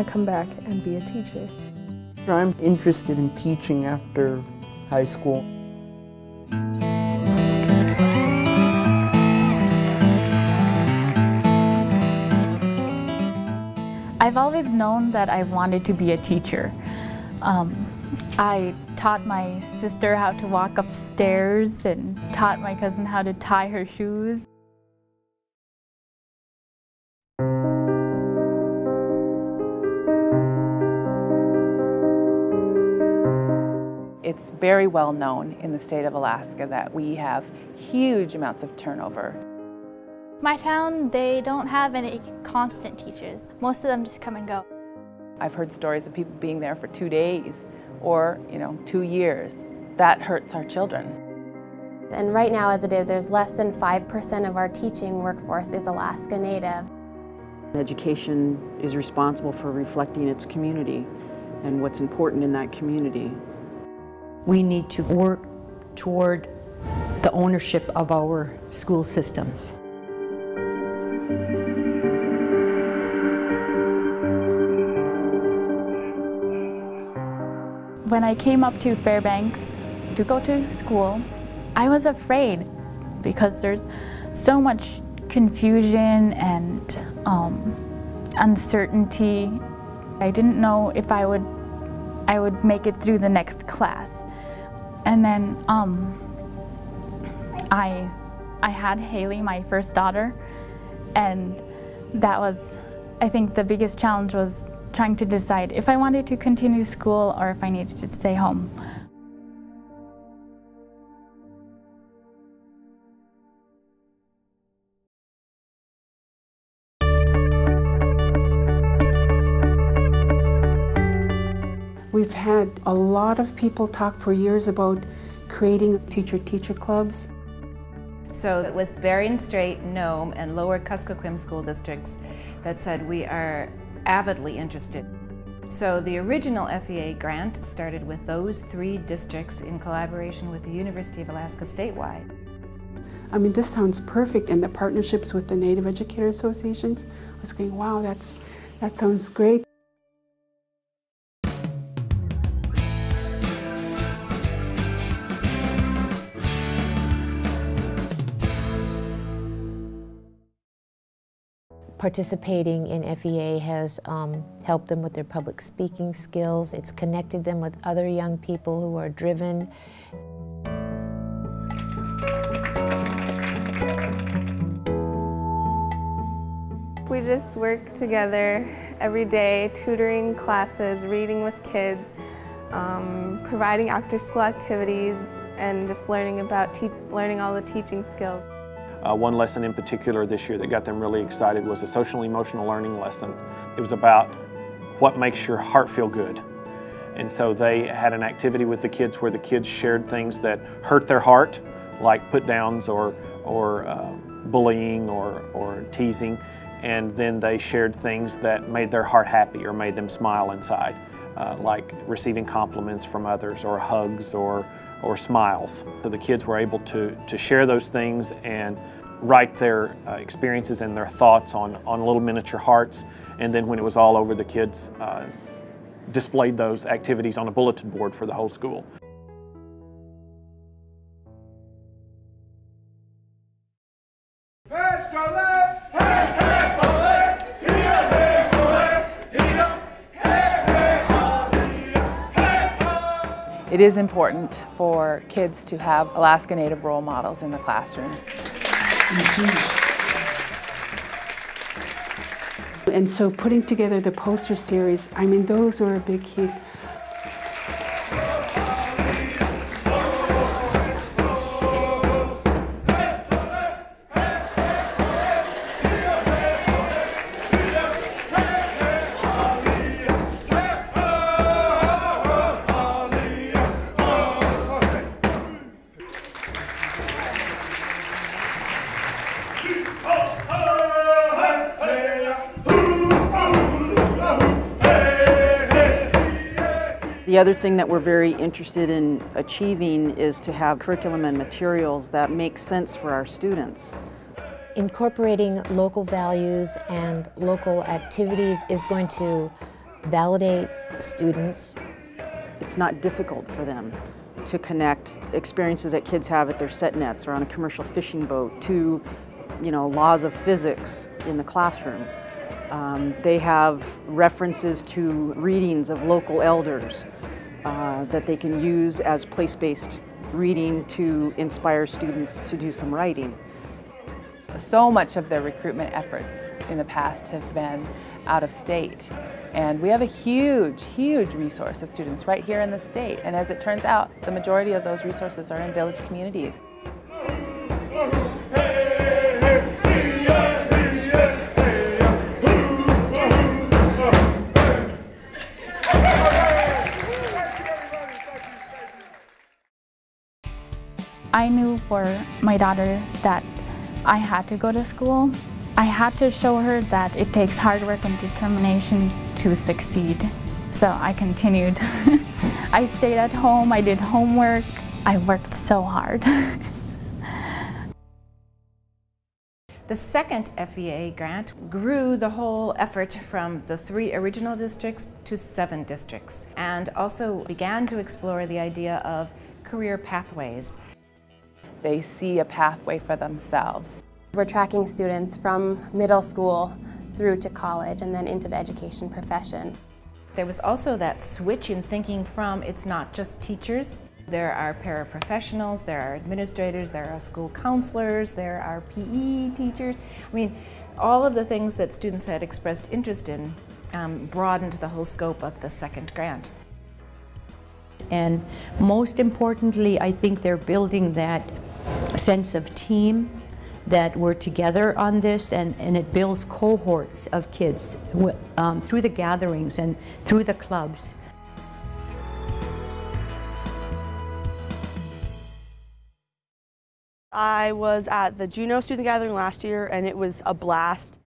to come back and be a teacher. I'm interested in teaching after high school. I've always known that I wanted to be a teacher. I taught my sister how to walk upstairs and taught my cousin how to tie her shoes. It's very well known in the state of Alaska that we have huge amounts of turnover. My town, they don't have any constant teachers. Most of them just come and go. I've heard stories of people being there for 2 days or, 2 years. That hurts our children. And right now, as it is, there's less than 5% of our teaching workforce is Alaska Native. Education is responsible for reflecting its community and what's important in that community. We need to work toward the ownership of our school systems. When I came up to Fairbanks to go to school, I was afraid because there's so much confusion and uncertainty. I didn't know if I would make it through the next class. And then I had Haley, my first daughter, and that was, I think, the biggest challenge was trying to decide if I wanted to continue school or if I needed to stay home. We've had a lot of people talk for years about creating future teacher clubs. So it was Berrien Strait, Nome, and Lower Kuskokwim school districts that said we are avidly interested. So the original FEA grant started with those 3 districts in collaboration with the University of Alaska statewide. I mean, this sounds perfect, and the partnerships with the Native Educator Associations, I was going, wow, that sounds great. Participating in FEA has helped them with their public speaking skills. It's connected them with other young people who are driven. We just work together every day, tutoring classes, reading with kids, providing after-school activities, and just learning all the teaching skills. One lesson in particular this year that got them really excited was a social emotional learning lesson. It was about what makes your heart feel good. And so they had an activity with the kids where the kids shared things that hurt their heart, like put downs or bullying or teasing. And then they shared things that made their heart happy or made them smile inside, like receiving compliments from others or hugs or smiles. So the kids were able to share those things and write their experiences and their thoughts on little miniature hearts. And then when it was all over, the kids displayed those activities on a bulletin board for the whole school. It is important for kids to have Alaska Native role models in the classrooms. And so putting together the poster series, I mean, those are a big hit. The other thing that we're very interested in achieving is to have curriculum and materials that make sense for our students. Incorporating local values and local activities is going to validate students. It's not difficult for them to connect experiences that kids have at their set nets or on a commercial fishing boat to, laws of physics in the classroom. They have references to readings of local elders that they can use as place-based reading to inspire students to do some writing. So much of their recruitment efforts in the past have been out of state. And we have a huge, huge resource of students right here in the state. And as it turns out, the majority of those resources are in village communities. I knew for my daughter that I had to go to school. I had to show her that it takes hard work and determination to succeed. So I continued. I stayed at home, I did homework, I worked so hard. The second FEA grant grew the whole effort from the 3 original districts to 7 districts, and also began to explore the idea of career pathways. They see a pathway for themselves. We're tracking students from middle school through to college and then into the education profession. There was also that switch in thinking from it's not just teachers. There are paraprofessionals, there are administrators, there are school counselors, there are PE teachers. I mean, all of the things that students had expressed interest in broadened the whole scope of the second grant. And most importantly, I think they're building that sense of team, that we're together on this, and it builds cohorts of kids through the gatherings and through the clubs. I was at the Juneau Student Gathering last year, and it was a blast.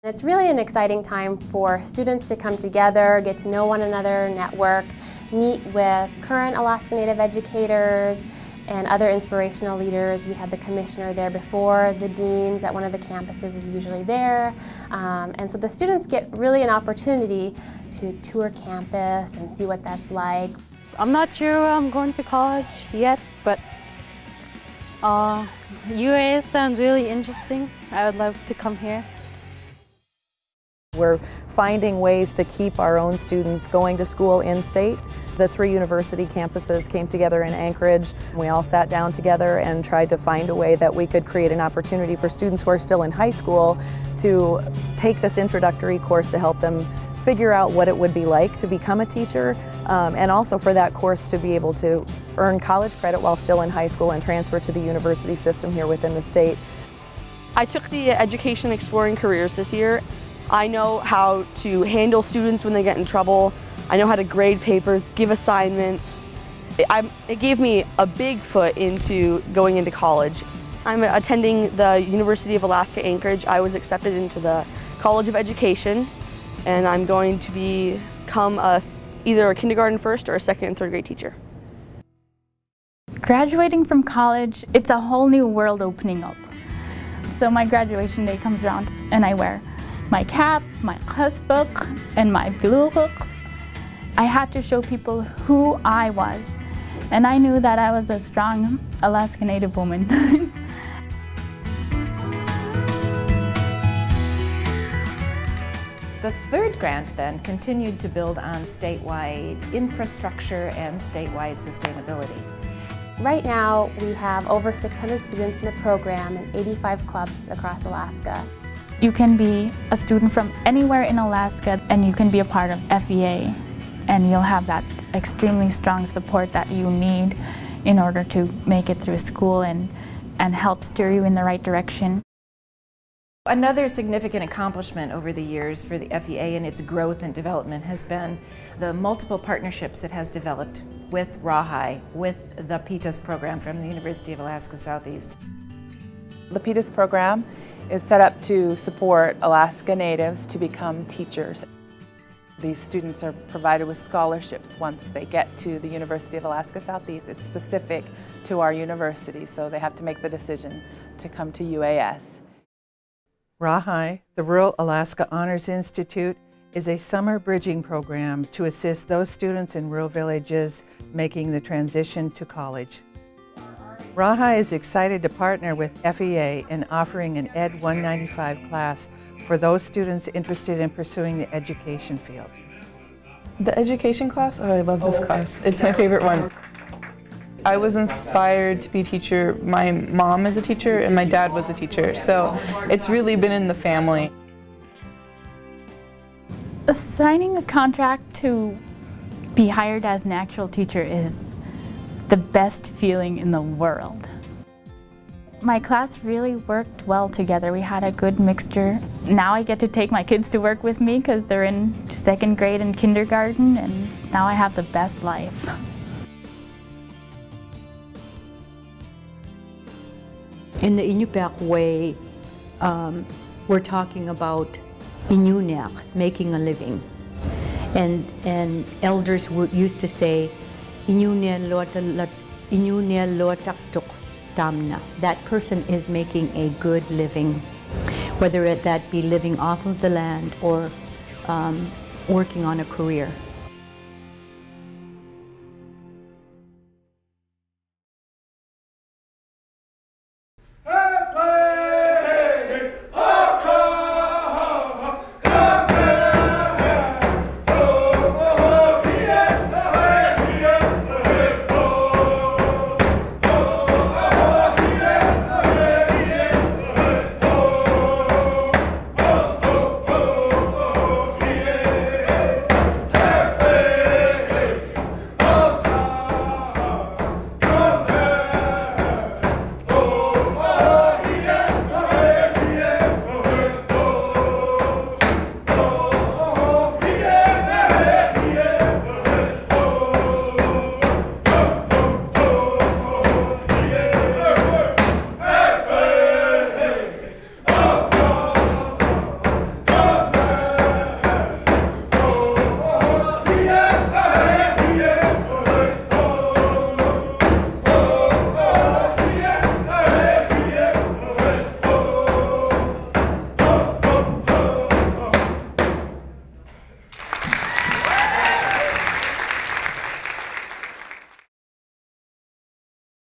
It's really an exciting time for students to come together, get to know one another, network, meet with current Alaska Native educators and other inspirational leaders. We had the commissioner there before, the deans at one of the campuses is usually there. And so the students get really an opportunity to tour campus and see what that's like. I'm not sure I'm going to college yet, but UAS sounds really interesting. I would love to come here. We're finding ways to keep our own students going to school in-state. The 3 university campuses came together in Anchorage. We all sat down together and tried to find a way that we could create an opportunity for students who are still in high school to take this introductory course to help them figure out what it would be like to become a teacher, and also for that course to be able to earn college credit while still in high school and transfer to the university system here within the state. I took the Education Exploring Careers this year. I know how to handle students when they get in trouble. I know how to grade papers, give assignments. It gave me a big foot into going into college. I'm attending the University of Alaska Anchorage. I was accepted into the College of Education, and I'm going to become either a kindergarten first or a 2nd and 3rd grade teacher. Graduating from college, it's a whole new world opening up. So my graduation day comes around and I wear my cap, my class book, and my blue hooks. I had to show people who I was, and I knew that I was a strong Alaska Native woman. The third grant then continued to build on statewide infrastructure and statewide sustainability. Right now, we have over 600 students in the program and 85 clubs across Alaska. You can be a student from anywhere in Alaska and you can be a part of FEA, and you'll have that extremely strong support that you need in order to make it through school and help steer you in the right direction. Another significant accomplishment over the years for the FEA and its growth and development has been the multiple partnerships it has developed with Rawhigh, with the PETUS program from the University of Alaska Southeast. The PETUS program is set up to support Alaska Natives to become teachers. These students are provided with scholarships once they get to the University of Alaska Southeast. It's specific to our university, so they have to make the decision to come to UAS. Rawhigh, the Rural Alaska Honors Institute, is a summer bridging program to assist those students in rural villages making the transition to college. Rawhigh is excited to partner with FEA in offering an Ed 195 class for those students interested in pursuing the education field. The education class? Oh, I love this class. It's my favorite one. I was inspired to be a teacher. My mom is a teacher and my dad was a teacher, so it's really been in the family. Signing a contract to be hired as an actual teacher is the best feeling in the world. My class really worked well together. We had a good mixture. Now I get to take my kids to work with me because they're in 2nd grade and kindergarten, and now I have the best life. In the Inupiaq way, we're talking about Inupiaq, making a living. And elders used to say, Inupiaq lotaktuk tamna. That person is making a good living, whether that be living off of the land or working on a career.